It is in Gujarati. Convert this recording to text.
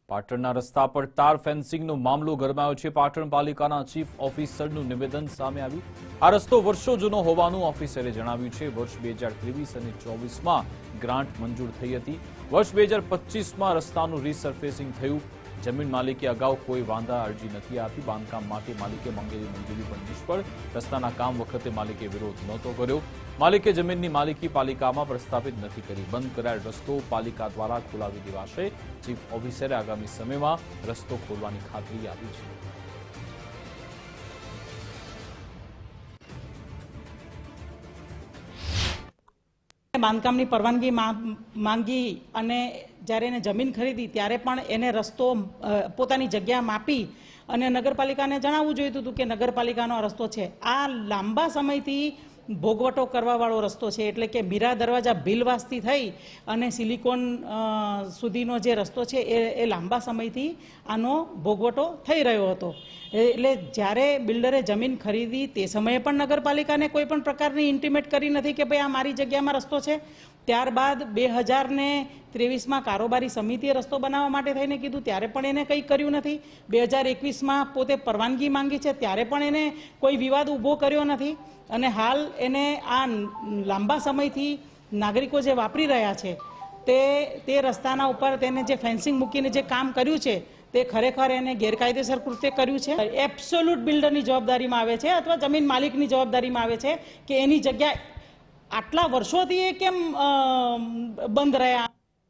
પાટણના રસ્તા પર તાર ફેન્સિંગનો મામલો ગરમાયો છે। પાટણ પાલિકાના ચીફ ઓફિસરનું નિવેદન સામે આવ્યું। આ રસ્તો વર્ષો જૂનો હોવાનું ઓફિસરે જણાવ્યું છે। વર્ષ 2023 અને 24માં ગ્રાન્ટ મંજૂર થઈ હતી। વર્ષ 2025માં રસ્તાનું રીસર્ફેસિંગ થયું। જમીન માલિકે અગાઉ કોઈ વાંધા અરજી નથી આપી। બાંધકામ માટે માલિકે માંગેલી મંજૂરી પણ નિષ્ફળ। રસ્તાના કામ વખતે માલિકે વિરોધ નહોતો કર્યો। માલિકે જમીનની માલિકી પાલિકામાં પ્રસ્થાપિત નથી કરી। બંધ કરાયેલ રસ્તો પાલિકા દ્વારા ખોલાવી દેવાશે। ચીફ ઓફિસરે આગામી સમયમાં રસ્તો ખોલવાની ખાતરી આપી છે। બાંધકામની પરવાનગી માંગી અને જ્યારે એને જમીન ખરીદી ત્યારે પણ એને રસ્તો પોતાની જગ્યા માપી અને નગરપાલિકાને જણાવવું જોઈતું હતું કે નગરપાલિકાનો આ રસ્તો છે। આ લાંબા સમયથી ભોગવટો કરવાવાળો રસ્તો છે। એટલે કે મીરા દરવાજા ભીલવાસથી થઈ અને સિલિકોન સુધીનો જે રસ્તો છે એ લાંબા સમયથી આનો ભોગવટો થઈ રહ્યો હતો। એટલે જ્યારે બિલ્ડરે જમીન ખરીદી તે સમયે પણ નગરપાલિકાને કોઈ પણ પ્રકારની ઇન્ટિમેટ કરી નથી કે ભાઈ આ મારી જગ્યામાં રસ્તો છે। ત્યારબાદ 2023માં કારોબારી સમિતિએ રસ્તો બનાવવા માટે થઈને કીધું ત્યારે પણ એને કંઈ કર્યું નથી। 2021માં પોતે પરવાનગી માંગી છે ત્યારે પણ એને કોઈ વિવાદ ઊભો કર્યો નથી। અને હાલ એને આ લાંબા સમયથી નાગરિકો જે વાપરી રહ્યા છે તે રસ્તાના ઉપર તેને જે ફેન્સિંગ મૂકીને જે કામ કર્યું છે તે ખરેખર એને ગેરકાયદેસર કૃત્ય કર્યું છે। એબ્સોલ્યુટ બિલ્ડરની જવાબદારીમાં આવે છે અથવા જમીન માલિકની જવાબદારીમાં આવે છે કે એની જગ્યા આટલા વર્ષોથી એ કેમ બંધ રહ્યા।